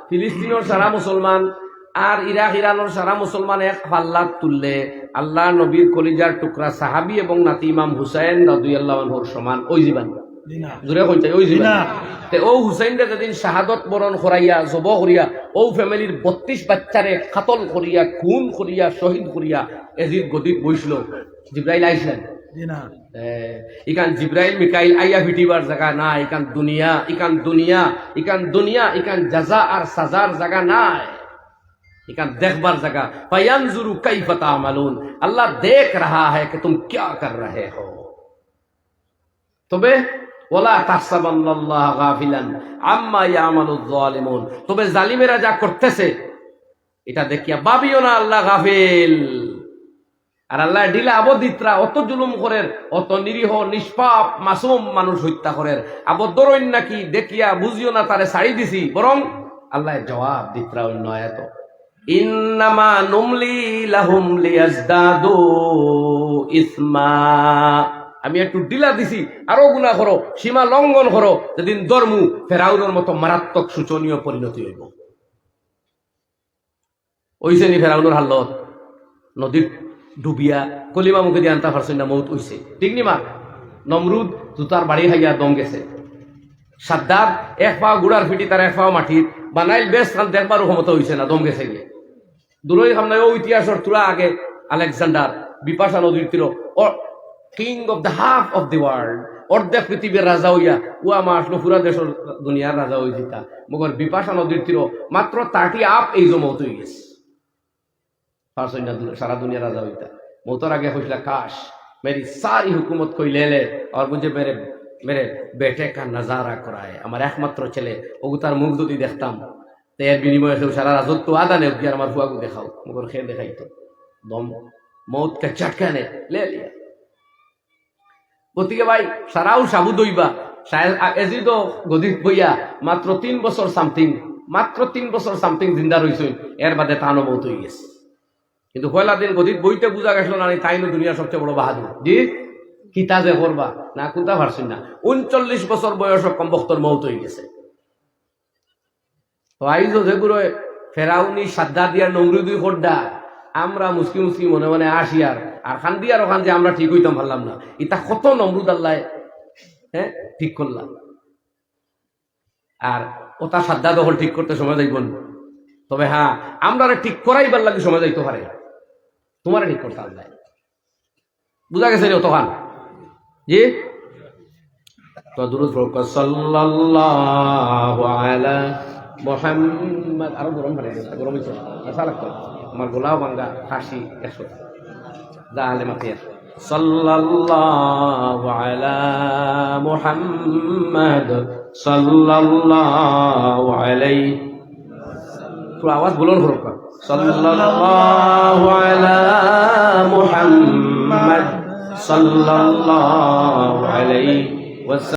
ফিলিস্তিনের সারা মুসলমান আর ইরাক ইরানের সারা মুসলমান এক পাল্লাত তুললে আল্লাহ নবীর কলিজার টুকরা সাহাবি এবং নাতি ইমাম হুসাইন রাদিয়াল্লাহু আনহুর সমান ওই জীবন জোরে কইতে ওই জীবন তে ও হুসাইন যেদিন শাহাদত বরণ করাইয়া জব করিয়া ও ফ্যামিলির 32 বাচ্চারে কাতল করিয়া খুন করিয়া শহীদ করিয়া এজিদ গদিত বইছিল জিব্রাইল আইছিলেন ইকান জিব্রাইল মিকাইল আইয়া ফিটিবার জায়গা না ইকান দুনিয়া ইকান জাযা আর সাজার জায়গা নাই इकान देखबार जगह फयंजुरु कैफ तामलून अल्लाह देख रहा है कि तुम क्या कर रहे हो तबे वला तहसबन्नाल्लाह गाफिलान अम्मा यामालुज जालिमून तबे जालिमेरा जा करतेছে এটা দেখিয়া ভাবিও না আল্লাহ গাফিল আর আল্লাহ দিলা আবদিত্রা অত জুলুম করেন অত নিরীহ নিষ্পাপ মাসুম মানুষ হত্যা করেন আবদরইন নাকি দেখিয়া বুঝিও না তারে ছাড়ি দিছি বরং আল্লাহ জবাব দিত্রা অন্য আয়াত ইন্নামা নুমলি লাহুম লিয়াজদাদু ইসমা আমি একটু ডিলা দিছি আরো গুনাহ করো সীমা লঙ্ঘন করো যেদিন ধর্মু ফেরাউনের মতো মারাত্মক শোচনীয় পরিণতি হইব ওইছে নি ফেরাউনের হালত নদীর ডুবিয়া কলিমা মুখে দিয়ে আনতা পারছেন না মৌত হইছে ঠিক নি মা নমরুদ জুতার বাড়ি খাইয়া দম গেছে সাদ্দাত এক পাও গুড়ার ফিটি তার এক পাও মাটির বানাইল বেশ খান দেখবারও ক্ষমতা হইছে না দম গেছে গিয়ে দূরই সামনে ও ইতিহাসের তুলা আগে আলেকজান্ডার বিপাশা নদীর তীর king of the half of the world অর্ধেক পৃথিবীর রাজা হইয়া ও আমার আসলো পুরা দেশের দুনিয়ার রাজা হয়েছে তা মগর বিপাশা নদীর তীর মাত্র 30 আপ এই জমত হয়ে গেছে सारा दुनिया राजा होता मोतर आगे खुशला काश मेरी सारी हुकूमत कोई ले ले और मुझे मेरे बेटे का नजारा कराए हमारे एकमात्र चले ओगुतार मुख যদি দেখতাম তো এর বিনিময়ে সারা রাজত্ব আদা নে কি আমার ফুয়াকে দেখাও মগর খেয়ে দেখাই তো দম মौत का झटका ने ले लिया গতিকে ভাই সারাও সাবু দইবা শায়দ এজিদো গদিত বইয়া মাত্র 3 বছর সামথিং জিন্দা রইছেন এর বাদে তানো মৌত হয়ে গেছে কিন্তু পয়লা দিন গদিত বইতে বুঝা গেছিল না তাইনো দুনিয়ার সবচেয়ে বড় বাহাদুর জি কিতা যে করবা না কোনটা পারছেন না 39 বছর বয়স কম বক্তর মৌত হয়ে গেছে তো আইজো যেগুলো ফেরাউনি সাদ্দাদিয়া নমরুদি খোড্ডা আমরা মুসকি মনে মনে আসি আর খান দিয়ার ওখান যে আমরা ঠিক হইতাম পারলাম না এটা কত নমরুদ আল্লাহ হ্যাঁ ঠিক করলাম আর ওটা সাদ্দা দখল ঠিক করতে সময় যাইবন তবে হ্যাঁ আমরা ঠিক করাইবার লাগে সময় যাইতে পারে তোমার ঠিক করতে আল্লাহ বুঝা গেছে রে তখন জি তো দুরূদ পড়ো সাল্লাল্লাহু আলা মুহাম্মদ আরো গরম পানি গরম হইছে আশা লাগতো আমার গোলাও ভাঙ্গা হাসি 100 জালে মাফিয়া সাল্লাল্লাহু আলা মুহাম্মদ সাল্লাল্লাহু আলাইহি थोड़ा आवाज बोलो ना सल्लल्लाहु अला मुहम्मद सल्लल्लाहु अलैहि वसल्लम।